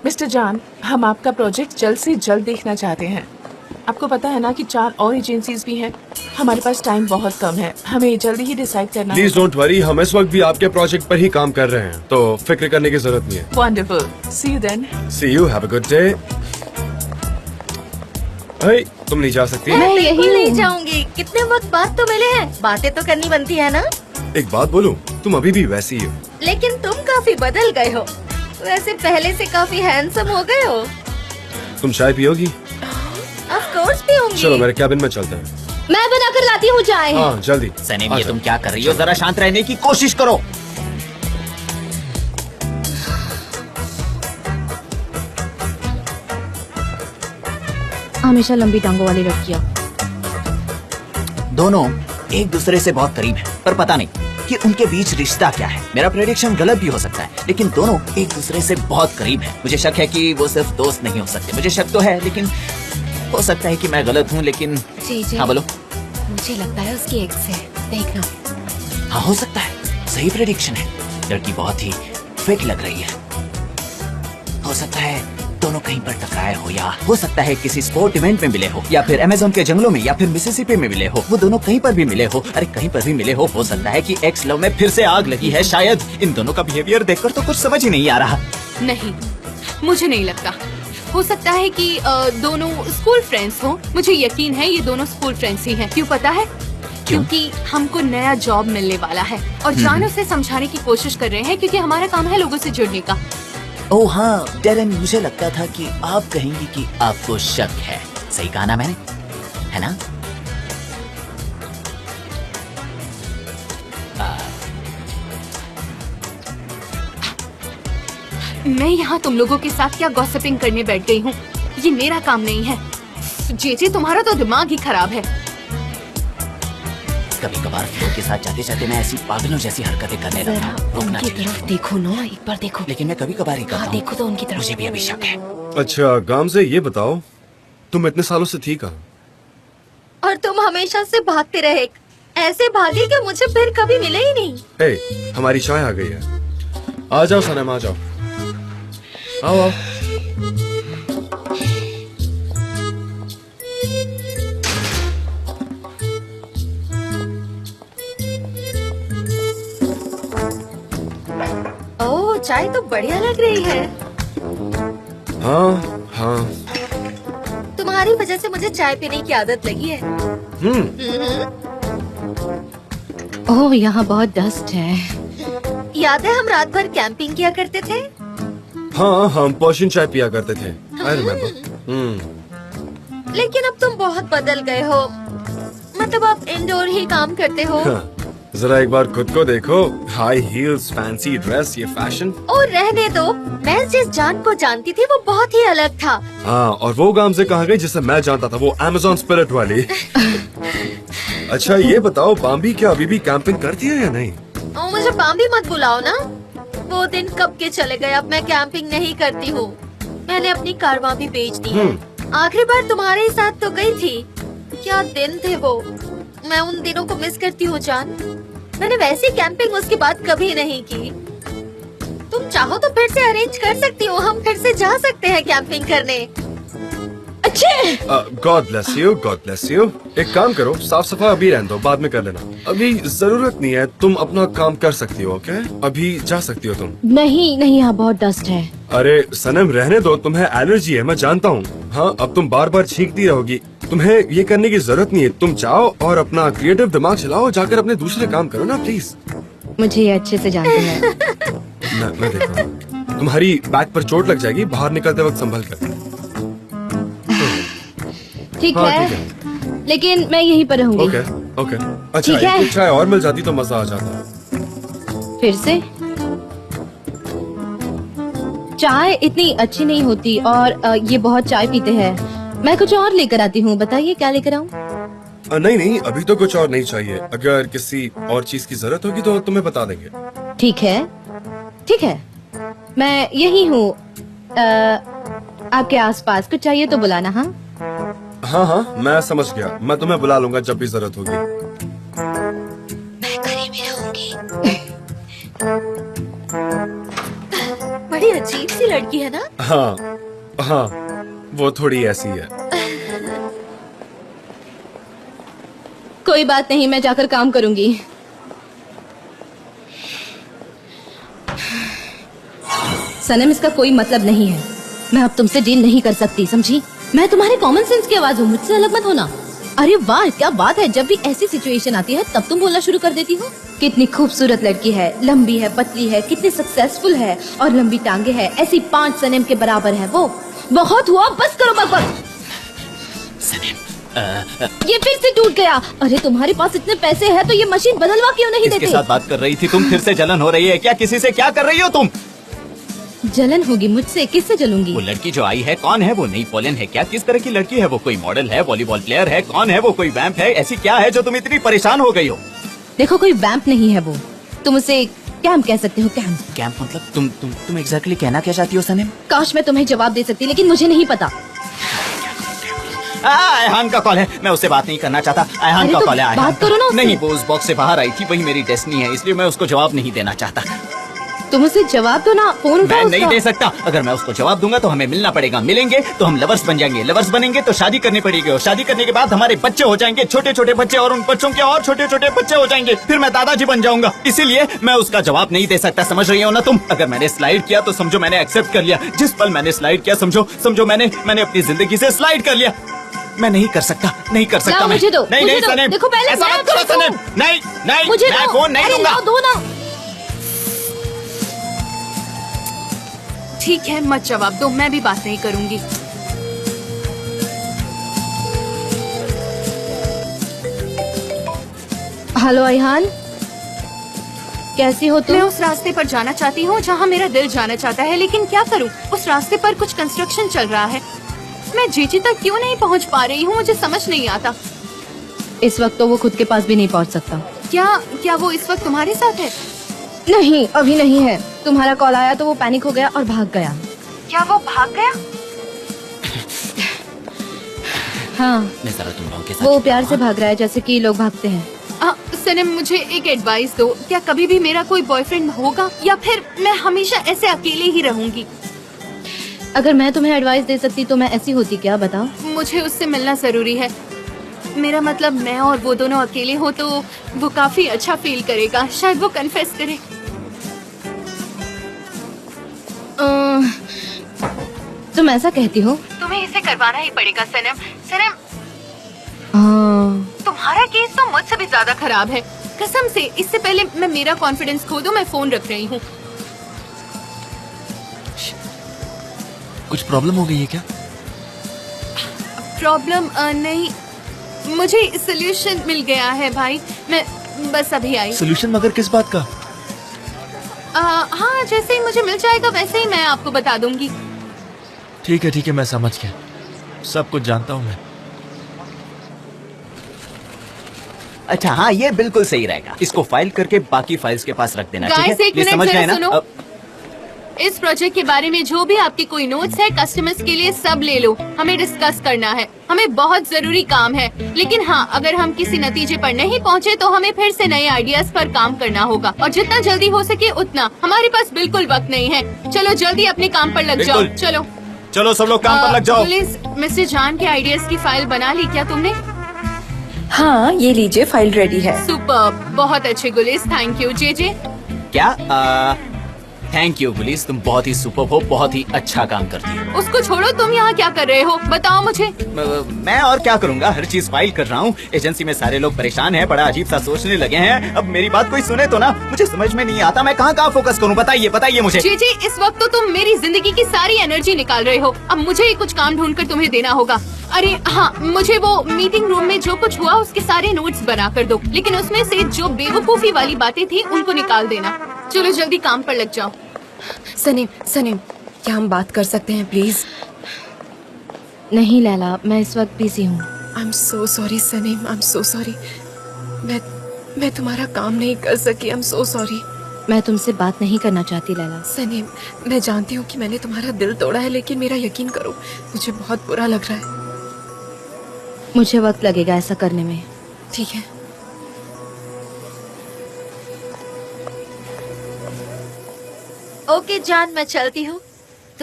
Mister जान, हम आपका प्रोजेक्ट जल्द से जल्द देखना चाहते हैं। आपको पता है ना कि 4 और एजेंसीज भी हैं। हमारे पास टाइम बहुत कम है, हमें जल्दी ही डिसाइड करना है। प्लीज डोंट वरी, हम इस वक्त भी आपके प्रोजेक्ट पर ही काम कर रहे हैं, तो फिक्र करने की जरूरत नहीं है। Wonderful, see you then. See you, have a good day. Hey, तुम नहीं जा सकती? मैं यही नहीं जाऊंगी। कितने वक्त बाद तो मिले हैं, बातें तो करनी बनती है ना। एक बात बोलूं, तुम अभी भी वैसी ही हो। लेकिन तुम काफी बदल गए हो। वैसे पहले से काफी हैंडसम हो गए हो। तुम चाय पियोगी? Of course पीऊंगी। चलो मेरे कैबिन में चलते हैं। मैं बनाकर लाती हूँ चाय। हाँ जल्दी। सनीम, ये तुम क्या कर रही हो? जरा शांत रहने की कोशिश करो। हमेशा लंबी टांगों वाली लड़कियाँ। दोनों एक दूसरे से बहुत करीब हैं, पर पता नहीं कि उनके बीच रिश्ता क्या है। मेरा प्रेडिक्शन गलत भी हो सकता है, लेकिन दोनों एक दूसरे से बहुत करीब हैं। मुझे शक है कि वो सिर्फ दोस्त नहीं हो सकते। मुझे शक तो है, लेकिन हो सकता है कि मैं गलत हूँ। लेकिन जी हाँ बोलो। मुझे लगता है उसकी एक्स है, देखना। हाँ हो सकता है, सही प्रेडिक्शन है। लड़की बहुत ही फिट लग रही है। हो सकता है दोनों कहीं पर टकराए हो, या हो सकता है किसी स्पोर्ट इवेंट में मिले हो, या फिर अमेज़न के जंगलों में, या फिर मिसिसिपी में मिले हो। वो दोनों कहीं पर भी मिले हो। अरे कहीं पर भी मिले हो। हो सकता है कि एक्स लव में फिर से आग लगी है। शायद इन दोनों का बिहेवियर देखकर तो कुछ समझ ही नहीं आ रहा। नहीं, मुझे नहीं लगता। हो सकता है कि दोनों स्कूल फ्रेंड्स हो। मुझे यकीन है ये दोनों स्कूल फ्रेंड्स ही हैं। क्यों पता है? क्योंकि हमको नया जॉब मिलने वाला है और जान उसे समझाने की कोशिश कर रहे हैं, क्योंकि हमारा काम है लोगों से जुड़ने का। ओह हाँ डेरन, मुझे लगता था कि आप कहेंगी कि आपको शक है। सही कहा ना मैंने, है ना? मैं यहाँ तुम लोगों के साथ क्या गॉसिपिंग करने बैठ गई हूँ। ये मेरा काम नहीं है। जेजे, तुम्हारा तो दिमाग ही खराब है। कभी कभार फ्लो के साथ जाते जाते मैं ऐसी पागलों जैसी हरकतें करने लगता हूँ। रोकना उनकी चाहिए। तरफ देखो ना, एक बार देखो। लेकिन मैं कभी कभार ही करता हाँ हूँ। देखो तो उनकी तरफ। मुझे भी अभी शक है। अच्छा गाम से ये बताओ, तुम इतने सालों से थी कहाँ? और तुम हमेशा से भागते रहे। ऐसे भागे कि मुझे फिर कभी मिले ही नहीं। हे, हमारी चाय आ गई है। आ जाओ सनम, आ जाओ। आओ आओ। ओह, चाय तो बढ़िया लग रही है। हाँ हाँ। तुम्हारी वजह से मुझे चाय पीने की आदत लगी है। ओह, यहाँ बहुत डस्ट है। याद है हम रात भर कैंपिंग किया करते थे? हाँ, हम पोशन चाय पिया करते थे। I remember. लेकिन अब तुम बहुत बदल गए हो। मतलब अब इंडोर ही काम करते हो। हाँ, जरा एक बार खुद को देखो। हाई हील्स, फैंसी ड्रेस, ये फैशन। और रहने दो, मैं जिस जान को जानती थी वो बहुत ही अलग था। हाँ, और वो गांव से कहाँ गई जिसे मैं जानता था, वो अमेज़न स्पिरिट वाली। अच्छा ये बताओ, बाम्बी क्या अभी भी कैंपिंग करती है या नहीं? ओ, मुझे बाम्बी मत बुलाओ ना। वो दिन कब के चले गए। अब मैं कैंपिंग नहीं करती हूँ। मैंने अपनी कारवां भी बेच दी है। आखिरी बार तुम्हारे साथ तो गई थी। क्या दिन थे वो। मैं उन दिनों को मिस करती हूँ जान। मैंने वैसी कैंपिंग उसके बाद कभी नहीं की। तुम चाहो तो फिर से अरेंज कर सकती हो। हम फिर से जा सकते हैं कैंपिंग करने। अच्छे। God bless you, God bless you. एक काम करो, साफ सफाई अभी रहने दो, बाद में कर लेना। अभी जरूरत नहीं है, तुम अपना काम कर सकती हो। ओके, अभी जा सकती हो तुम। नहीं नहीं, यहाँ बहुत डस्ट है। अरे सनम रहने दो, तुम्हें एलर्जी है, मैं जानता हूँ। हाँ, अब तुम बार बार छींकती रहोगी। तुम्हें ये करने की जरूरत नहीं है। तुम जाओ और अपना क्रिएटिव दिमाग चलाओ, जाकर अपने दूसरे काम करो ना प्लीज। मुझे ये अच्छे से जानते हैं। मैं देख रहा हूँ। तुम्हारी बैक पर चोट लग जाएगी, बाहर निकलते वक्त संभल कर। ठीक हाँ, है, ठीक है। लेकिन मैं यहीं पर रहूंगी। Okay okay. अच्छा, ठीक है। एक चाय और मिल जाती तो मजा आ जाता। फिर से चाय इतनी अच्छी नहीं होती, और ये बहुत चाय पीते हैं। मैं कुछ और लेकर आती हूँ। बताइए क्या लेकर आऊँ? नहीं नहीं, अभी तो कुछ और नहीं चाहिए। अगर किसी और चीज की जरूरत होगी तो तुम्हें बता देंगे। ठीक है, ठीक है, मैं यही हूँ। आपके आसपास कुछ चाहिए तो बुलाना। हाँ हाँ हाँ, मैं समझ गया। मैं तुम्हें बुला लूंगा जब भी जरूरत होगी। मैं करीब ही रहूंगी। बड़ी अजीब सी लड़की है ना? हाँ हाँ, वो थोड़ी ऐसी है। कोई बात नहीं, मैं जाकर काम करूंगी। सनम, इसका कोई मतलब नहीं है। मैं अब तुमसे डील नहीं कर सकती, समझी? मैं तुम्हारे कॉमन सेंस की आवाज हूँ, मुझसे अलग मत होना। अरे वाह, क्या बात है! जब भी ऐसी सिचुएशन आती है तब तुम बोलना शुरू कर देती हो। कितनी खूबसूरत लड़की है, लंबी है, पतली है, कितनी सक्सेसफुल है और लंबी टांगे है, ऐसी 5 सनम के बराबर है वो। बहुत हुआ, बस करो बकवास। ये फिर से टूट गया। अरे तुम्हारे पास इतने पैसे हैं तो ये मशीन बदलवा क्यों नहीं देते? किसके साथ बात कर रही थी तुम? फिर से जलन हो रही है क्या? किसी से क्या कर रही हो तुम? जलन होगी मुझसे? किससे जलूंगी? वो लड़की जो आई है कौन है? वो नई पोलन है क्या? किस तरह की लड़की है वो? कोई मॉडल है, वॉलीबॉल प्लेयर है? कौन है वो? कोई वैम्प है? ऐसी क्या है जो तुम इतनी परेशान हो गई हो? देखो, कोई वैम्प नहीं है वो, तुम उसे कैम्प कह सकते हो। कैम्प? कैंप मतलब? तुम एग्जैक्टली कहना क्या चाहती हो सनम? काश मैं तुम्हें जवाब दे सकती, लेकिन मुझे नहीं पता। आयहान का कॉल है, मैं उससे बात नहीं करना चाहता। आयहान अरे का तो कॉल है। आयहान बात करो ना उससे। नहीं, वो उस बॉक्स से बाहर आई थी, वही मेरी डेस्टिनी है, इसलिए मैं उसको जवाब नहीं देना चाहता। तुम उसे जवाब दो ना, फोन उठाओ मैं नहीं उसका। दे सकता। अगर मैं उसको जवाब दूंगा तो हमें मिलना पड़ेगा, मिलेंगे तो हम लवर्स बन जाएंगे, लवर्स बनेंगे तो शादी करनी पड़ेगी, और शादी करने के बाद हमारे बच्चे हो जाएंगे, छोटे छोटे बच्चे, और उन बच्चों के और छोटे छोटे बच्चे हो जाएंगे, फिर मैं दादाजी बन जाऊंगा। इसीलिए मैं उसका जवाब नहीं दे सकता, समझ रही हो ना तुम? अगर मैंने स्लाइड किया तो समझो मैंने एक्सेप्ट कर लिया। जिस पल मैंने स्लाइड किया समझो मैंने अपनी जिंदगी से स्लाइड कर लिया। मैं नहीं कर सकता, नहीं कर सकता। लाओ, मैं मुझे दो, नहीं मुझे नहीं दो। सनम, देखो, पहले ऐसा मैं मत करो देखूं। सनम। नहीं नहीं, मुझे मैं दो। फोन नहीं अरे दूंगा। लाओ, दो ना। ठीक है, मत जवाब दो, मैं भी बात नहीं करूंगी। हेलो आयहान, कैसी हो मैं तुम? उस रास्ते पर जाना चाहती हूँ जहाँ मेरा दिल जाना चाहता है, लेकिन क्या करूँ? उस रास्ते पर कुछ कंस्ट्रक्शन चल रहा है। मैं जीजी तक क्यों नहीं पहुँच पा रही हूँ, मुझे समझ नहीं आता। इस वक्त तो वो खुद के पास भी नहीं पहुंच सकता। क्या वो इस वक्त तुम्हारे साथ है? नहीं, अभी नहीं है। तुम्हारा कॉल आया तो वो पैनिक हो गया और भाग गया। क्या वो भाग गया? हाँ, मैं जरा तुम लोगों के साथ वो प्यार से भाग रहा है, जैसे कि लोग भागते हैं। सनम, मुझे एक एडवाइस दो। क्या कभी भी मेरा कोई बॉयफ्रेंड होगा, या फिर मैं हमेशा ऐसे अकेले ही रहूंगी? अगर मैं तुम्हें एडवाइस दे सकती तो मैं ऐसी होती क्या, बताओ? मुझे उससे मिलना जरूरी है। मेरा मतलब, मैं और वो दोनों अकेले हो तो वो काफी अच्छा फील करेगा, शायद वो कन्फेस करे। तुम ऐसा कहती हो? तुम्हें इसे करवाना ही पड़ेगा सनम। सनम, हाँ। तुम्हारा केस तो मुझसे भी ज्यादा खराब है, कसम से। इससे पहले मैं मेरा कॉन्फिडेंस खो दूं, मैं फोन रख रही हूँ। कुछ प्रॉब्लम हो गई है क्या? प्रॉब्लम नहीं, मुझे सोल्यूशन मिल गया है भाई। मैं बस अभी आई। सोल्यूशन? मगर किस बात का? हाँ, जैसे ही मुझे मिल जाएगा वैसे ही मैं आपको बता दूंगी। ठीक है, मैं समझ गया, सब कुछ जानता हूँ मैं। अच्छा, हाँ, ये बिल्कुल सही रहेगा। इसको फाइल करके बाकी फाइल्स के पास रख देना, ठीक है? गाइस, एक प्लीज मिनट समझ जरा गए ना? सुनो। इस प्रोजेक्ट के बारे में जो भी आपके कोई नोट्स है, कस्टमर्स के लिए सब ले लो। हमें डिस्कस करना है, हमें बहुत जरूरी काम है। लेकिन हाँ, अगर हम किसी नतीजे पर नहीं पहुँचे तो हमें फिर से नए आइडियाज पर काम करना होगा, और जितना जल्दी हो सके उतना। हमारे पास बिल्कुल वक्त नहीं है। चलो जल्दी अपने काम पर लग जाओ। बिल्कुल। चलो चलो सब लोग काम पर लग जाओ। पुलिस, मिस्टर जान के आइडियाज की फाइल बना ली क्या तुमने? हाँ, ये लीजिए, फाइल रेडी है। सुपर्ब, बहुत अच्छे गुलिस, थैंक यू। जे क्या? थैंक यू गुलिस, तुम बहुत ही सुपर्ब हो, बहुत ही अच्छा काम करती हो। उसको छोड़ो, तुम यहाँ क्या कर रहे हो बताओ मुझे। मैं और क्या करूँगा, हर चीज फाइल कर रहा हूँ। एजेंसी में सारे लोग परेशान हैं, बड़ा अजीब सा सोचने लगे हैं। अब मेरी बात कोई सुने तो ना, मुझे समझ में नहीं आता मैं कहाँ फोकस करूँ। बताइए मुझे। जी, इस वक्त तो तुम मेरी जिंदगी की सारी एनर्जी निकाल रहे हो। अब मुझे ही कुछ काम ढूंढ कर तुम्हें देना होगा। अरे हाँ, मुझे वो मीटिंग रूम में जो कुछ हुआ उसके सारे नोट्स बना कर दो, लेकिन उसमें से जो बेवकूफी वाली बातें थी उनको निकाल देना। चलो जल्दी काम पर लग जाओ। सनीम, क्या हम बात कर सकते हैं प्लीज? नहीं लैला, मैं इस वक्त बिजी हूँ। I am so sorry Sanam, I am so sorry. मैं तुम्हारा काम नहीं कर सकी, आई एम सो सॉरी। मैं तुमसे बात नहीं करना चाहती लैला। सनीम, मैं जानती हूँ कि मैंने तुम्हारा दिल तोड़ा है, लेकिन मेरा यकीन करो, मुझे बहुत बुरा लग रहा है। मुझे वक्त लगेगा ऐसा करने में। ठीक है। ओके जान, मैं चलती हूँ।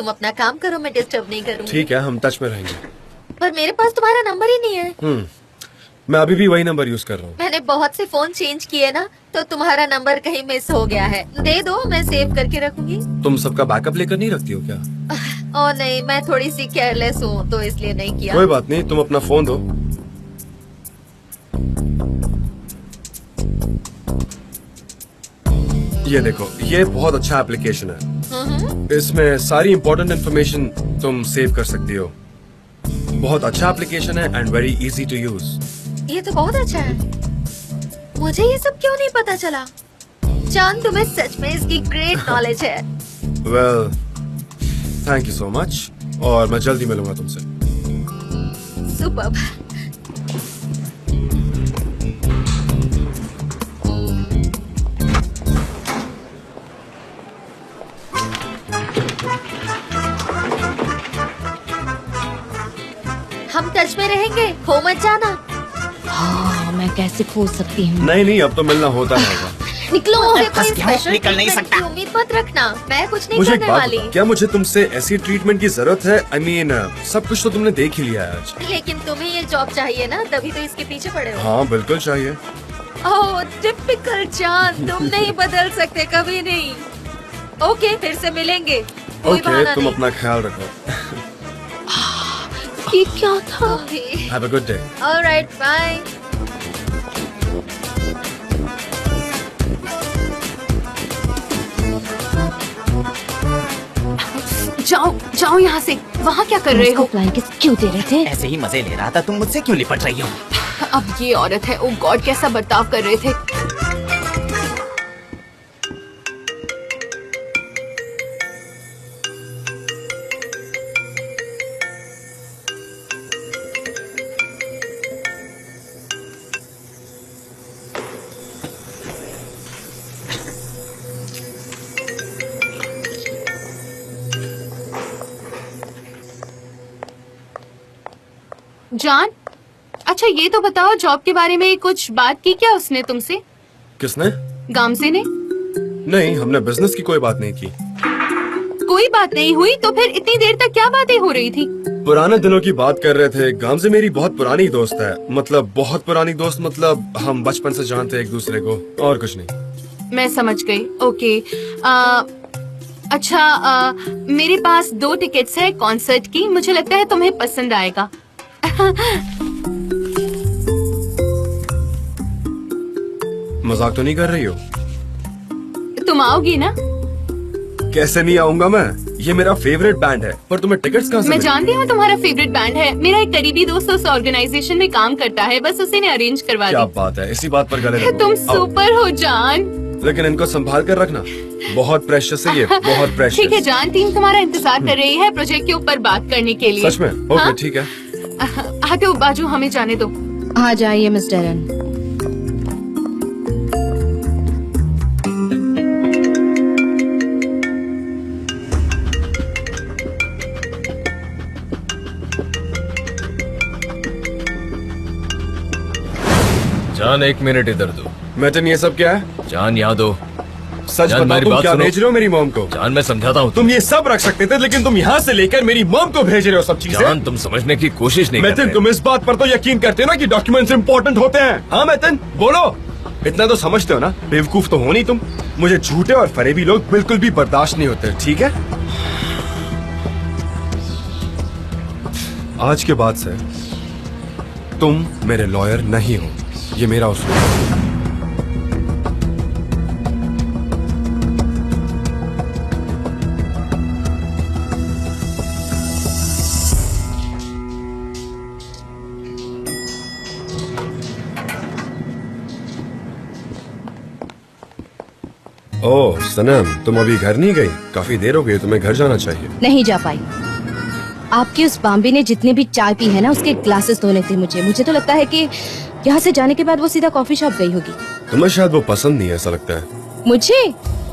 तुम अपना काम करो, मैं डिस्टर्ब नहीं करूँगी। ठीक है, हम टच में रहेंगे। पर मेरे पास तुम्हारा नंबर ही नहीं है। मैं अभी भी वही नंबर यूज कर रहा हूँ। मैंने बहुत से फोन चेंज किए ना, तो तुम्हारा नंबर कहीं मिस हो गया है। दे दो, मैं सेव करके रखूंगी। तुम सबका बैकअप लेकर नहीं रखती हो क्या? ओ नहीं, मैं थोड़ी सी केयरलेस हूँ तो इसलिए नहीं किया। कोई बात नहीं, तुम अपना फोन दो। ये देखो, ये बहुत अच्छा एप्लीकेशन है। इसमें सारी इम्पोर्टेंट इन्फॉर्मेशन तुम सेव कर सकती हो। बहुत अच्छा एप्लीकेशन है and very easy to use. ये तो बहुत अच्छा है। मुझे ये सब क्यों नहीं पता चला? जान, तुम्हें सच में इसकी ग्रेट नॉलेज है। Well, thank you so much, और मैं जल्दी मिलूंगा तुमसे। सुपर्ब। हम टच में रहेंगे, खो मत जाना। हाँ, मैं कैसे खो सकती हूँ? नहीं, अब तो मिलना होता रहेगा। निकलो। मुझसे कोई फंस गया हूँ, स्पेशल निकल नहीं ट्रीटमेंट सकता। की उम्मीद मत रखना, मैं कुछ नहीं मुझे एक करने बात वाली। बताओ, क्या मुझे तुमसे ऐसी ट्रीटमेंट की जरूरत है? I mean, सब कुछ तो तुमने देख ही लिया है आज। लेकिन तुम्हें ये जॉब चाहिए ना, तभी तो इसके पीछे पड़े हो। हाँ, बिल्कुल चाहिए। ओह, टिपिकल जान, तुम नहीं बदल सकते, कभी नहीं। ओके, फिर से मिलेंगे। कोई ओके, बहाना तुम नहीं। अपना ख्याल रखो। ये क्या था? तुम भी। Have a good day. Alright, bye. जाओ जाओ यहाँ से। वहाँ क्या कर रहे हो? फ्लाइंग किस क्यों दे रहे थे? ऐसे ही मजे ले रहा था, तुम मुझसे क्यों लिपट रही हो? अब ये औरत है, ओ गॉड, कैसा बर्ताव कर रहे थे। जान, अच्छा ये तो बताओ, जॉब के बारे में कुछ बात की क्या उसने तुमसे? किसने? गामसे ने? नहीं, हमने बिजनेस की कोई बात नहीं की। कोई बात नहीं हुई तो फिर इतनी देर तक क्या बातें हो रही थी? पुराने दिनों की बात कर रहे थे। गामसे मेरी बहुत पुरानी दोस्त है, मतलब बहुत पुरानी दोस्त, मतलब हम बचपन से जानते हैं एक दूसरे को, और कुछ नहीं। मैं समझ गई। ओके, अच्छा, मेरे पास 2 टिकट्स है कॉन्सर्ट की, मुझे लगता है तुम्हें पसंद आएगा। मजाक तो नहीं कर रही हो? तुम आओगी ना? कैसे नहीं आऊंगा मैं? ये मेरा फेवरेट बैंड है। पर तुम्हें टिकट्स कहाँ से मैं मिली? जानती हूँ तुम्हारा फेवरेट बैंड है। मेरा एक करीबी दोस्त उस ऑर्गेनाइजेशन में काम करता है, बस उसी ने अरेंज करवा क्या दी। बात है, इसी बात पर गले लगो। तुम आओ। सुपर हो जान। लेकिन इनको संभाल कर रखना, बहुत प्रेशियस है ये, बहुत ठीक है प्रेशियस। जान, टीम तुम्हारा इंतजार कर रही है प्रोजेक्ट के ऊपर बात करने के लिए। सच में? ओके, हाँ? ठीक है। हाँ तो बाजू, हमें जाने दो। आ जाइए मिस डेरन। जान, 1 मिनट इधर दो। मैटन, ये सब क्या है? जान, यहाँ दो। सच जान, बताओ, मेरी तुम बात क्या सुनो। भेज रहे हो मेरी मॉम को? जान, मैं समझाता हूँ। तुम ये सब रख सकते थे, लेकिन तुम यहाँ से लेकर मेरी मॉम को भेज रहे हो सब चीजें। जान, तुम समझने की कोशिश नहीं कर मैटन, रहे। तुम इस बात पर तो यकीन करते हो ना कि डॉक्यूमेंट्स इंपॉर्टेंट होते हैं? हाँ मैटन, बोलो। इतना तो समझते हो ना, बेवकूफ तो हो नहीं तुम। मुझे झूठे और फरेबी लोग बिल्कुल भी बर्दाश्त नहीं होते, ठीक है? आज के बाद से तुम मेरे लॉयर नहीं हो, ये मेरा उसूल है। ओह सनम, तुम अभी घर नहीं गई? काफी देर हो गई, तुम्हें घर जाना चाहिए। नहीं जा पाई। आपकी उस बाम्बी ने जितनी भी चाय पी है ना, उसके ग्लासेस धोने थे मुझे तो लगता है कि यहाँ से जाने के बाद वो सीधा कॉफी शॉप गई होगी। तुम्हें शायद वो पसंद नहीं है, ऐसा लगता है। मुझे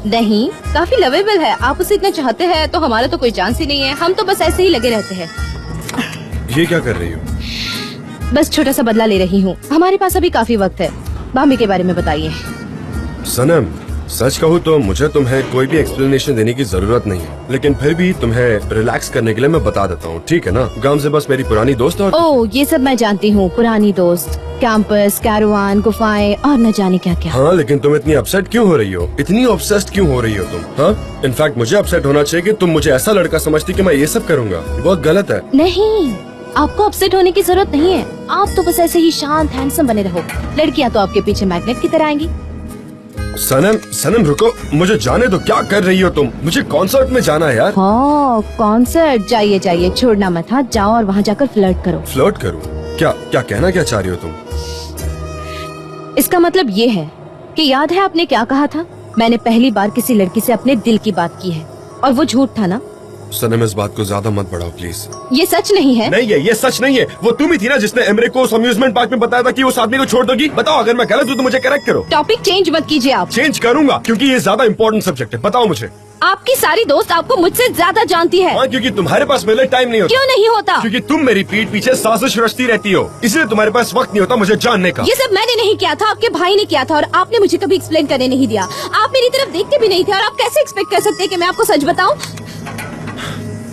नहीं, काफी लवेबल है। आप उसे इतना चाहते हैं तो हमारा तो कोई चांस ही नहीं है। हम तो बस ऐसे ही लगे रहते हैं। ये क्या कर रही हो? बस छोटा सा बदला ले रही हूँ। हमारे पास अभी काफी वक्त है। बाम्बी के बारे में बताइए। सनम, सच कहूँ तो मुझे तुम्हें कोई भी एक्सप्लेनेशन देने की जरूरत नहीं है, लेकिन फिर भी तुम्हें रिलैक्स करने के लिए मैं बता देता हूँ, ठीक है ना? गांव से बस मेरी पुरानी दोस्त और ओह, ये सब मैं जानती हूँ। पुरानी दोस्त, कैंपस, कैरवान, गुफाएं और न जाने क्या क्या। हाँ, लेकिन तुम इतनी अपसेट क्यों हो रही हो? इतनी ऑब्सेस्ड क्यों हो रही हो तुम? हाँ, इनफैक्ट मुझे अपसेट होना चाहिए कि तुम मुझे ऐसा लड़का समझती कि मैं ये सब करूँगा। बहुत गलत है। नहीं, आपको अपसेट होने की जरूरत नहीं है। आप तो बस ऐसे ही शांत हैंडसम बने रहो। लड़कियाँ तो आपके पीछे मैग्नेट की तरह आएंगी। सनम रुको, मुझे जाने दो। क्या कर रही हो तुम? मुझे कॉन्सर्ट में जाना है यार। हाँ, कॉन्सर्ट, जाइए जाइए, छोड़ना मत। हाँ, जाओ और वहाँ जाकर फ्लर्ट करो। फ्लर्ट करूँ? क्या क्या कहना क्या चाह रही हो तुम? इसका मतलब ये है कि याद है आपने क्या कहा था? मैंने पहली बार किसी लड़की से अपने दिल की बात की है और वो झूठ था ना? सनम, इस बात को ज्यादा मत बढ़ाओ प्लीज। ये सच नहीं है। नहीं है, ये सच नहीं है। वो तुम ही थी ना जिसने एमरे को उस अम्यूजमेंट पार्क में बताया था कि उस आदमी को छोड़ दोगी। बताओ, अगर मैं गलत हूँ तो मुझे करेक्ट करो। टॉपिक चेंज मत कीजिए आप। चेंज करूंगा क्योंकि ये ज्यादा इंपॉर्टेंट सब्जेक्ट है। बताओ मुझे। आपकी सारी दोस्त आपको मुझसे ज्यादा जानती है। हाँ, क्योंकि तुम्हारे पास मेरे लिए टाइम नहीं होता। क्यों नहीं होता? क्योंकि तुम मेरी पीठ पीछे साजिश रचती रहती हो, इसलिए तुम्हारे पास वक्त नहीं होता मुझे जानने का। ये सब मैंने नहीं किया था, आपके भाई ने किया था और आपने मुझे कभी एक्सप्लेन करने नहीं दिया। आप मेरी तरफ देखते भी नहीं थे और आप कैसे एक्सपेक्ट कर सकते हैं कि मैं आपको सच बताऊं?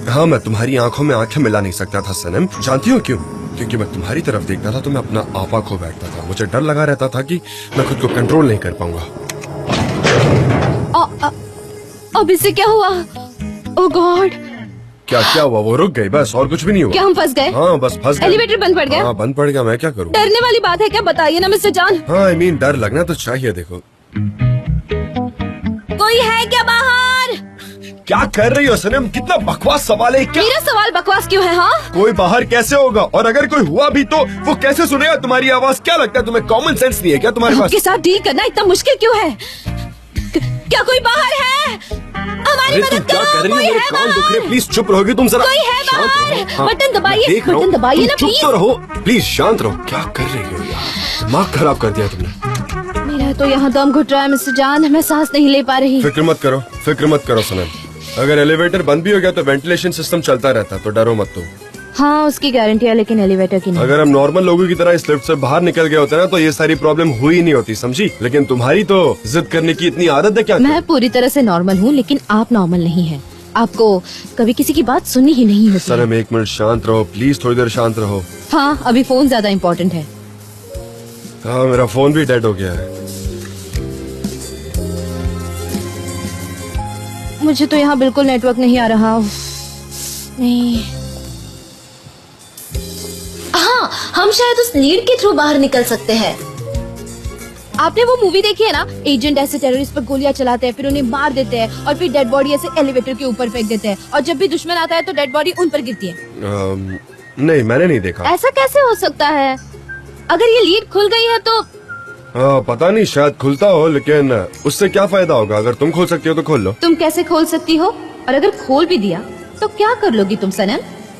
हाँ, मैं तुम्हारी आंखों में आंखें मिला नहीं सकता था सनम। जानती हो क्यों? क्योंकि मैं तुम्हारी तरफ देखता था तो मैं अपना आपा खो बैठता था। मुझे डर लगा रहता था कि मैं खुद को कंट्रोल नहीं कर पाऊंगा। अब इससे क्या हुआ? ओह गॉड! क्या क्या हुआ? वो रुक गई, बस, और कुछ भी नहीं हुआ। क्या हम फंस गए? हाँ, बस फंस गए। एलिवेटर बंद पड़ गया? हाँ, बंद पड़ गया। मैं क्या करूँ? डरने वाली बात है क्या? बताइए ना मिस्टर जॉन। हाँ, I mean, डर लगना तो चाहिए। देखो, कोई है क्या बाहर? क्या कर रही हो सनम? कितना बकवास सवाल है। क्या मेरा सवाल बकवास क्यों है? हाँ, कोई बाहर कैसे होगा? और अगर कोई हुआ भी तो वो कैसे सुनेगा तुम्हारी आवाज? क्या लगता है तुम्हें कॉमन सेंस नहीं है क्या तुम्हारे पास? आपके साथ डील करना इतना मुश्किल क्यों है? क्या कोई बाहर है? हमारी अरे तुम मदद क्या करो, कर रही हो? कोई मेरे है कान दुख रहे। बाहर? प्लीज चुप रहोगे तुम जरा? कोई है शांत बाहर? रहो। हाँ, बटन दबाइए, देख रहा हूँ। बटन दबाइए ना, तुम चुप प्लीज। तो रहो प्लीज, शांत रहो। क्या कर रही हो यार? दिमाग खराब कर दिया तुमने। मेरा तो यहाँ दम घुट रहा है मिस्टर जॉन, मैं सांस नहीं ले पा रही। फिक्र मत करो सनम। अगर एलिवेटर बंद भी हो गया तो वेंटिलेशन सिस्टम चलता रहता, तो डरो मत तुम। हाँ, उसकी गारंटी है, लेकिन एलिवेटर की नहीं। अगर हम नॉर्मल लोगों की तरह इस लिफ्ट से बाहर निकल गए होते ना तो ये सारी प्रॉब्लम हुई नहीं होती, समझी? लेकिन तुम्हारी तो जिद करने की इतनी आदत है। क्या मैं पूरी तरह से नॉर्मल हूँ, लेकिन आप नॉर्मल नहीं हैं। आपको कभी किसी की बात सुननी ही नहीं होती। सनम, एक मिनट शांत रहो प्लीज, थोड़ी देर शांत रहो। हाँ, अभी फोन ज्यादा इम्पोर्टेंट है। हाँ, मेरा फोन भी डेड हो गया है। मुझे तो यहाँ बिल्कुल नेटवर्क नहीं आ रहा। नहीं। हाँ, हम शायद उस लीड के थ्रू बाहर निकल सकते हैं। आपने वो मूवी देखी है ना? एजेंट ऐसे टेररिस्ट पर गोलियां चलाते हैं, फिर उन्हें मार देते हैं और फिर डेड बॉडी ऐसे एलिवेटर के ऊपर फेंक देते हैं और जब भी दुश्मन आता है तो डेड बॉडी उन पर गिरती है। नहीं, मैंने नहीं देखा। ऐसा कैसे हो सकता है? अगर ये लीड खुल गई है तो पता नहीं, शायद खुलता हो, लेकिन उससे क्या फायदा होगा? अगर तुम खोल सकती हो तो खोल लो। तुम कैसे खोल सकती हो? और अगर खोल भी दिया तो क्या कर लोगी तुम सनम?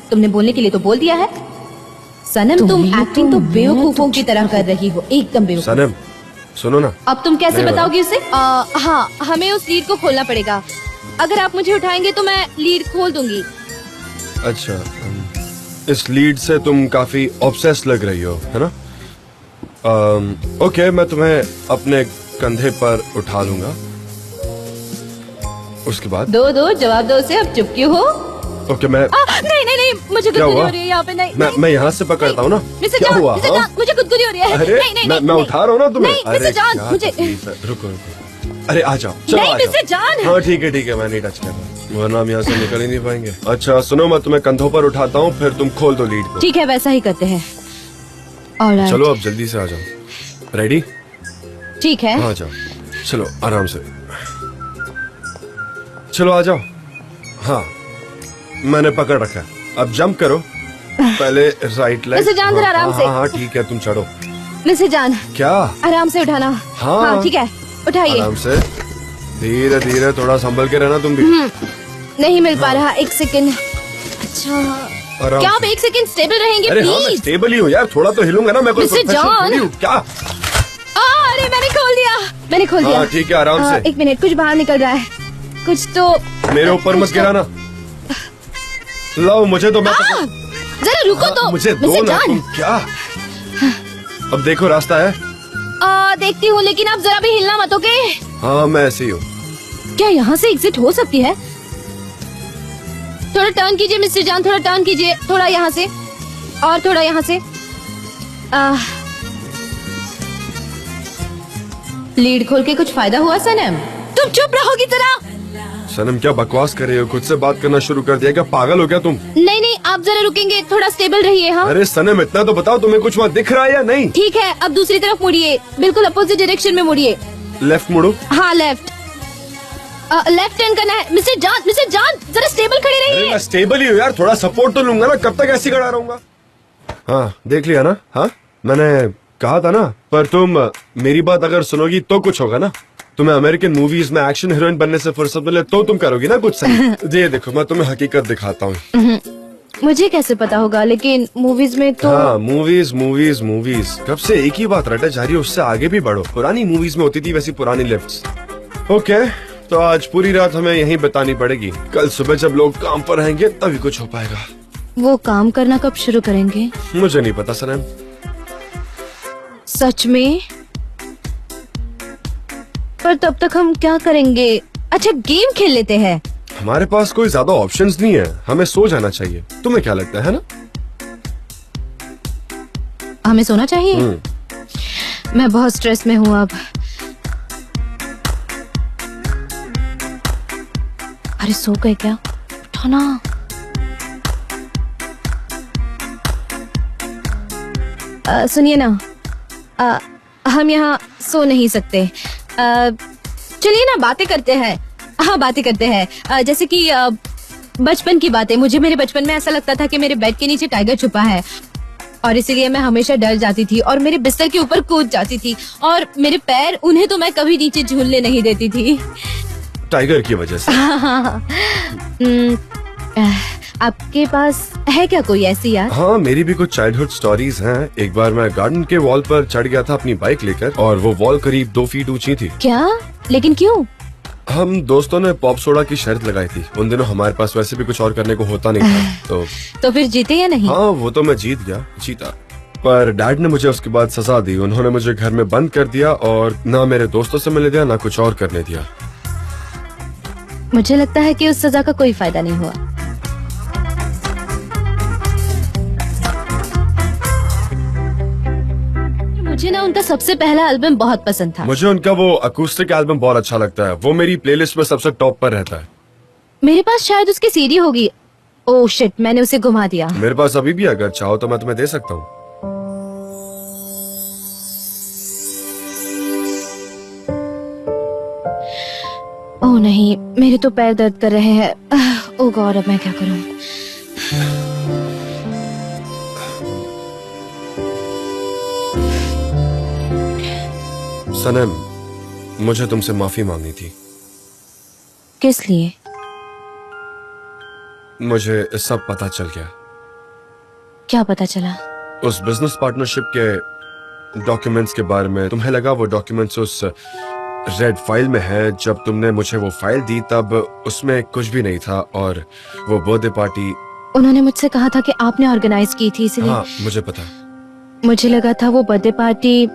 तुमने बोलने के लिए तो बोल दिया है। सनम, तुम एक्टिंग तो बेवकूफों की तरह कर रही हो, एकदम बेवकूफ। सनम, सुनो ना। अब तुम कैसे नहीं बताओगी उसे? हाँ, हमें उस लीड को खोलना पड़ेगा। अगर आप मुझे उठाएंगे तो मैं लीड खोल दूंगी। अच्छा, इस लीड से तुम काफी ऑब्सेस लग रही हो, है ना? ओके, मैं तुम्हें अपने कंधे पर उठा लूंगा। उसके बाद दो जवाब दो उसे। अब चुप क्यों हो? ओके, मैं नहीं, मुझे क्या गुदगुदी हुआ? हो रही है यहाँ पे। नहीं, मैं यहाँ से पकड़ता हूँ ना। मिस्टर क्या जॉन, हुआ? मिस्टर हाँ? जॉन, मुझे गुदगुदी हो रही है। अरे नहीं, मैं उठा रहा हूँ ना तुम्हें। नहीं, अरे मिस्टर जॉन, क्या मुझे तकलीफ है। रुको। अरे आ जाओ, चलो नहीं, आ जाओ। Mister John. हाँ ठीक है, मैं नहीं टच कर रहा, वरना हम यहाँ से निकल ही नहीं पाएंगे। अच्छा सुनो, मैं तुम्हें कंधों पर उठाता हूँ, फिर तुम खोल दो लीड को। ठीक है, वैसा ही करते हैं। Alright. चलो अब जल्दी से आ जाओ। रेडी? ठीक है। हाँ, जाओ, चलो आराम से, चलो आ जाओ। हाँ, मैंने पकड़ रखा है, अब जंप करो। पहले राइट लेग। मिस्टर जॉन, जरा आराम से। हाँ ठीक है, तुम चढ़ो। मिस्टर जॉन, क्या? आराम से उठाना। हाँ। ठीक है, उठाइए। आराम से, धीरे धीरे, थोड़ा संभल के रहना तुम भी। नहीं मिल पा रहा, एक सेकंड। अच्छा, आराम क्या से। आप एक सेकंड स्टेबल रहेंगे अरे हाँ, मैं प्लीज? स्टेबल ही हूँ यार, थोड़ा तो हिलूंगा ना। मैं कोई मिस्टर प्रोफेशनल जॉन। थोड़ी हूँ। क्या? अरे मैंने खोल दिया। हाँ ठीक है, आराम से। एक मिनट, कुछ बाहर निकल रहा है, कुछ तो। मेरे ऊपर मत गिराना। लो मुझे तो, मैं जरा रुको तो। मुझे दो मिस्टर ना जॉन। तुम। क्या? अब देखो रास्ता है। देखती हूँ, लेकिन आप जरा भी हिलना मत, ओके? हाँ मैं ऐसे ही हूँ। क्या यहाँ से एग्जिट हो सकती है? थोड़ा टर्न कीजिए मिस्टर जान, थोड़ा टर्न कीजिए, थोड़ा यहाँ से और थोड़ा यहाँ से। लीड खोल के कुछ फायदा हुआ सनम? तुम चुप रहोगी जरा? सनम क्या बकवास कर रही हो? खुद से बात करना शुरू कर दिया क्या? पागल हो क्या तुम? नहीं नहीं, आप जरा रुकेंगे, थोड़ा स्टेबल रहिए। हाँ अरे सनम इतना तो बताओ, तुम्हें कुछ वहाँ दिख रहा है या नहीं? ठीक है, अब दूसरी तरफ मुड़िए, बिल्कुल अपोजिट डायरेक्शन में मुड़िए। लेफ्ट मुड़ो। हाँ लेफ्ट, लेफ्ट टर्न करना है। मिस्टर जान जरा स्टेबल खड़े अरे रहिए। मैं स्टेबल ही हूँ यार, थोड़ा सपोर्ट तो लूंगा ना, कब तक ऐसे खड़ा रहूंगा? हाँ देख लिया ना? हाँ मैंने कहा था ना, पर तुम मेरी बात अगर सुनोगी तो कुछ होगा ना। तुम्हें अमेरिकन मूवीज में एक्शन हीरोइन बनने से फुर्सत मिले तो तुम करोगी ना कुछ सही। ये देखो मैं तुम्हें हकीकत दिखाता हूँ। मुझे कैसे पता होगा, लेकिन मूवीज में तो। हाँ मूवीज कब से एक ही बात रटे जा रही है, उससे आगे भी बढ़ो। पुरानी मूवीज में होती थी वैसी पुरानी लिफ्ट्स। ओके तो आज पूरी रात हमें यहीं बितानी पड़ेगी, कल सुबह जब लोग काम पर रहेंगे तभी कुछ हो पाएगा। वो काम करना कब शुरू करेंगे? मुझे नहीं पता सनम। सच में? पर तब तक हम क्या करेंगे? अच्छा गेम खेल लेते हैं। हमारे पास कोई ज्यादा ऑप्शंस नहीं है, हमें सो जाना चाहिए। तुम्हें क्या लगता है ना? हमें सोना चाहिए। मैं बहुत स्ट्रेस में हूँ अब। अरे सो गए क्या? उठो ना। सुनिए ना, हम यहाँ सो नहीं सकते। चलिए ना बातें करते हैं। हाँ बातें करते हैं, जैसे कि बचपन की बातें। मुझे मेरे बचपन में ऐसा लगता था कि मेरे बेड के नीचे टाइगर छुपा है और इसीलिए मैं हमेशा डर जाती थी और मेरे बिस्तर के ऊपर कूद जाती थी और मेरे पैर, उन्हें तो मैं कभी नीचे झूलने नहीं देती थी। टाइगर की वजह से। आपके पास है क्या कोई ऐसी याद? हाँ मेरी भी कुछ चाइल्डहुड स्टोरीज हैं। एक बार मैं गार्डन के वॉल पर चढ़ गया था अपनी बाइक लेकर और वो वॉल करीब 2 फीट ऊंची थी। क्या? लेकिन क्यों? हम दोस्तों ने पॉप सोडा की शर्त लगाई थी। उन दिनों हमारे पास वैसे भी कुछ और करने को होता नहीं था तो फिर जीते या नहीं? हाँ वो तो मैं जीता। पर डैड ने मुझे उसके बाद सजा दी। उन्होंने मुझे घर में बंद कर दिया और ना मेरे दोस्तों से मिलने दिया ना कुछ और करने दिया। मुझे लगता है कि उस सजा का कोई फायदा नहीं हुआ। मुझे ना उनका सबसे पहला एल्बम बहुत पसंद था। मुझे उनका वो अकूस्टिक एल्बम बहुत अच्छा लगता है। वो मेरी प्लेलिस्ट में सबसे टॉप पर रहता है। मेरे पास शायद उसकी सीडी होगी। ओह शिट, मैंने उसे घुमा दिया। मेरे पास अभी भी, अगर चाहो तो मैं तुम्हें दे सकता हूँ। ओह नहीं, मेरे तो पैर दर्द कर रहे हैं। ओह गॉड, अब मैं क्या करूं? सनम मुझे तुमसे माफी मांगनी थी। किस लिए? मुझे सब पता चल गया। क्या पता चला? उस बिजनेस पार्टनरशिप के डॉक्यूमेंट्स के बारे में। तुम्हें लगा वो डॉक्यूमेंट्स उस रेड फाइल में है। जब तुमने मुझे वो फाइल दी तब उसमें कुछ भी नहीं था और वो बर्थडे पार्टी उन्होंने मुझसे कहा था कि आपने ऑर्गेनाइज की थी, इसलिए। हाँ मुझे पता। मुझे लगा था वो बर्थडे पार्टी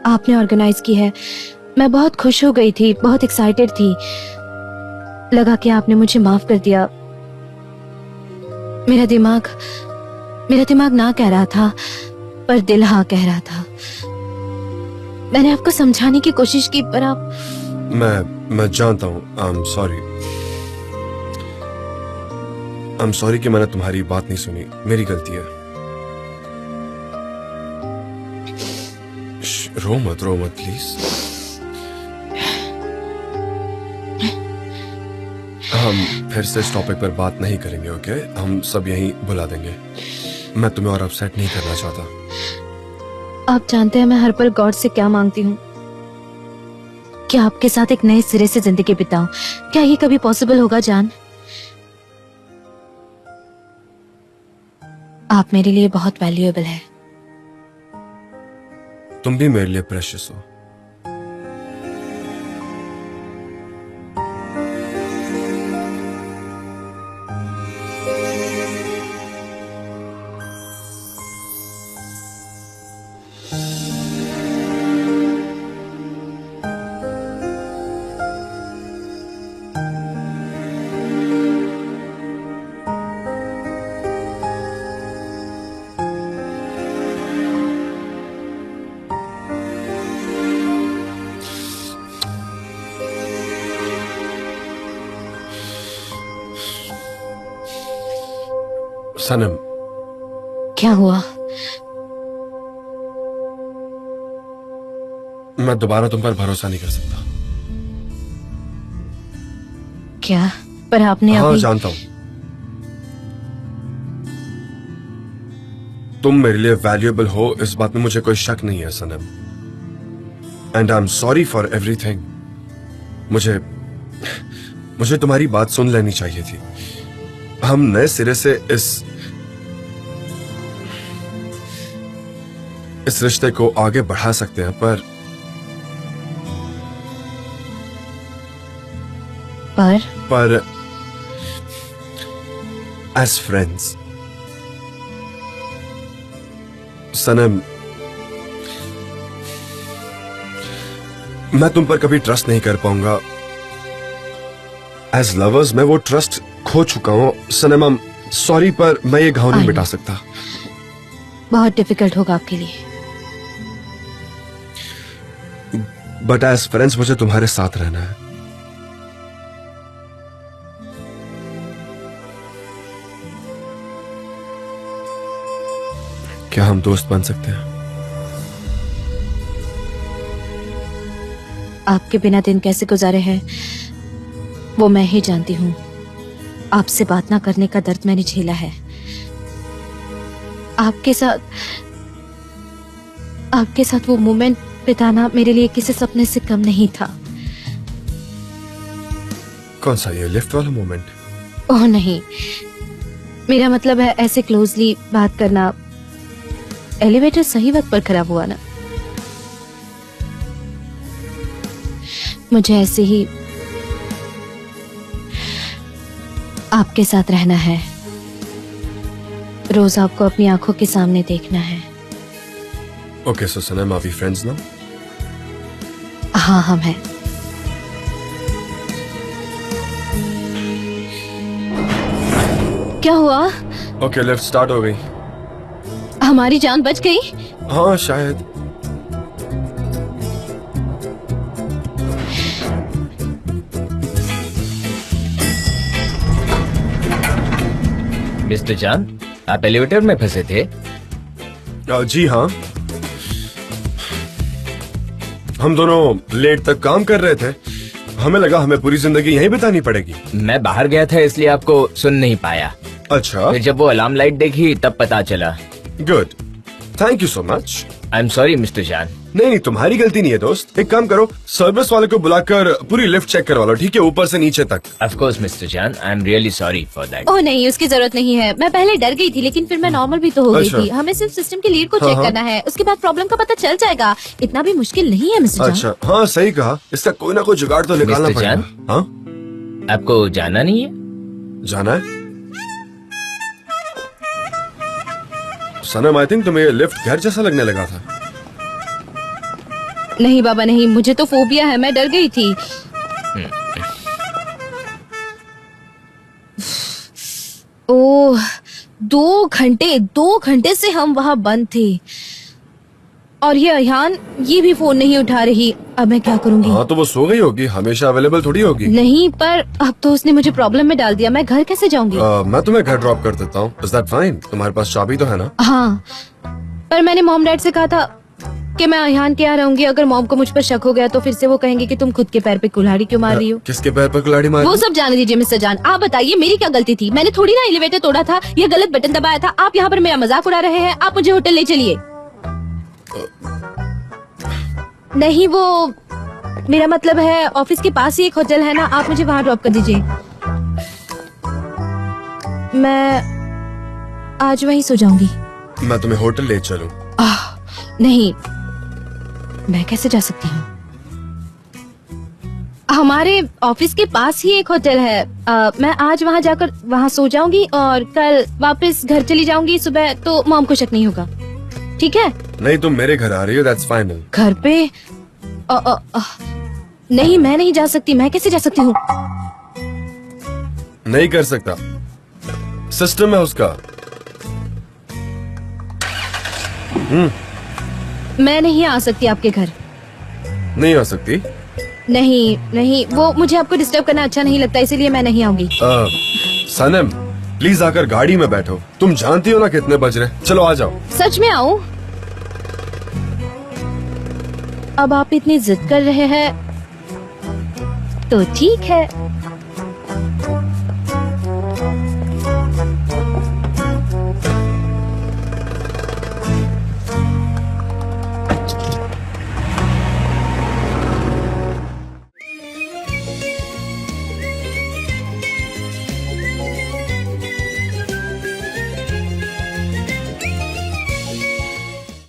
आपने ऑर्गेनाइज की है। मैं बहुत खुश हो गई थी, बहुत एक्साइटेड थी। लगा कि आपने मुझे माफ कर दिया। मेरा दिमाग ना कह रहा था पर दिल हाँ कह रहा था। मैंने आपको समझाने की कोशिश की पर आप। मैं जानता हूँ। I'm sorry कि मैंने तुम्हारी बात नहीं सुनी। मेरी गलती है। रो मत प्लीज। हम फिर से इस टॉपिक पर बात नहीं करेंगे, ओके? हम सब यहीं भुला देंगे। मैं तुम्हें और अपसेट नहीं करना चाहता। आप जानते हैं मैं हर पल गॉड से क्या मांगती हूँ कि आपके साथ एक नए सिरे से जिंदगी बिताऊं। क्या ये कभी पॉसिबल होगा जान? आप मेरे लिए बहुत वैल्यूएबल है। तुम भी मेरे लिए प्रेशियस हो। सनम, क्या हुआ? मैं दोबारा तुम पर भरोसा नहीं कर सकता। क्या? पर आपने हाँ अभी... जानता हूं, तुम मेरे लिए वैल्यूएबल हो, इस बात में मुझे कोई शक नहीं है Sanam. And I am sorry for everything. मुझे तुम्हारी बात सुन लेनी चाहिए थी। हम नए सिरे से इस रिश्ते को आगे बढ़ा सकते हैं, पर एज फ्रेंड्स सनम, मैं तुम पर कभी ट्रस्ट नहीं कर पाऊंगा। एज लवर्स मैं वो ट्रस्ट खो चुका हूं सनम। I'm सॉरी, पर मैं ये घाव नहीं मिटा सकता। बहुत डिफिकल्ट होगा आपके लिए। बट एज फ्रेंड्स मुझे तुम्हारे साथ रहना है। क्या हम दोस्त बन सकते हैं? आपके बिना दिन कैसे गुजारे हैं वो मैं ही जानती हूँ। आपसे बात ना करने का दर्द मैंने झेला है। आपके साथ वो मोमेंट बिताना मेरे लिए किसी सपने से कम नहीं था। कौन सा, ये लिफ्ट वाला मोमेंट? ओह नहीं, मेरा मतलब है ऐसे क्लोजली बात करना। एलिवेटर सही वक्त पर खराब हुआ ना, मुझे ऐसे ही आपके साथ रहना है, रोज आपको अपनी आंखों के सामने देखना है। Okay so Sanam, are we friends now? हाँ हम हैं। क्या हुआ? ओके लिफ्ट स्टार्ट हो गई। हमारी जान बच गई? हाँ शायद। मिस्टर जान, आप एलिवेटर में फंसे थे? जी हाँ, हम दोनों लेट तक काम कर रहे थे। हमें लगा हमें पूरी जिंदगी यहीं बितानी पड़ेगी। मैं बाहर गया था इसलिए आपको सुन नहीं पाया। अच्छा, फिर जब वो अलार्म लाइट देखी तब पता चला। Good, thank you so much. I am sorry mister जान। नहीं, तुम्हारी गलती नहीं है दोस्त। एक काम करो, सर्विस वाले को बुलाकर पूरी लिफ्ट चेक करवा लो, ठीक है, ऊपर से नीचे तक। Of course mister John, I am really sorry for that. Oh नहीं, उसकी जरूरत नहीं है। मैं पहले डर गई थी, लेकिन फिर मैं नॉर्मल भी तो हो गई अच्छा। थी। हमें सिर्फ सिस्टम की लीड को चेक करना है, उसके बाद प्रॉब्लम का पता चल जाएगा। इतना भी मुश्किल नहीं है मिस्टर जान। अच्छा, हाँ सही कहा। इसका कोई ना कोई जुगाड़ तो निकालना मिस्टर पड़ेगा। जान? हाँ, आपको जाना नहीं है? जाना है सनम। आई थिंक तुम्हें लिफ्ट घर जैसा लगने लगा था। नहीं बाबा नहीं, मुझे तो फोबिया है, मैं डर गई थी। ओह, 2 घंटे से हम वहाँ बंद थे और ये अयान ये भी फोन नहीं उठा रही। अब मैं क्या करूँगी? हाँ तो वो सो गई होगी, हमेशा अवेलेबल थोड़ी होगी। नहीं, पर अब तो उसने मुझे प्रॉब्लम में डाल दिया। मैं घर कैसे जाऊंगी? मैं तुम्हें घर ड्रॉप कर देता हूँ। Is that fine? तुम्हारे पास चाबी तो है ना? हाँ, पर मैंने मॉम डैड से कहा था कि मैं अयान के यहाँ रहूंगी। अगर मॉम को मुझ पर शक हो गया तो फिर से वो कहेंगे कि तुम खुद के पैर पे कुल्हाड़ी क्यों मार रही हो। किसके पैर पर कुल्हाड़ी मारी? वो सब जाने दीजिए मिस्टर जान। आप बताइए मेरी क्या गलती थी? मैंने थोड़ी ना एलिवेटर तोड़ा था या गलत बटन दबाया था। आप यहाँ पर मेरा मजाक उड़ा रहे हैं। आप मुझे होटल ले चलिए। नहीं, वो मेरा मतलब है ऑफिस के पास ही एक होटल है ना, आप मुझे वहाँ ड्रॉप कर दीजिए। मैं आज वहीं सो जाऊंगी। मैं तुम्हें होटल ले चलूं? नहीं, मैं कैसे जा सकती हूँ? हमारे ऑफिस के पास ही एक होटल है। मैं आज वहाँ जाकर वहाँ सो जाऊंगी और कल वापस घर चली जाऊंगी सुबह, तो मॉम को शक नहीं होगा। ठीक है? नहीं, तुम मेरे घर आ रही हो, दैट्स फाइनल। घर पे? नहीं, मैं नहीं जा सकती। मैं कैसे जा सकती हूँ? नहीं कर सकता, सिस्टम है उसका। मैं नहीं आ सकती आपके घर। नहीं आ सकती? नहीं, वो मुझे आपको डिस्टर्ब करना अच्छा नहीं लगता, इसीलिए मैं नहीं आऊंगी। सनम प्लीज आकर गाड़ी में बैठो। तुम जानती हो ना कितने बज रहे। चलो आ जाओ। सच में आऊं? अब आप इतनी जिद कर रहे हैं तो ठीक है।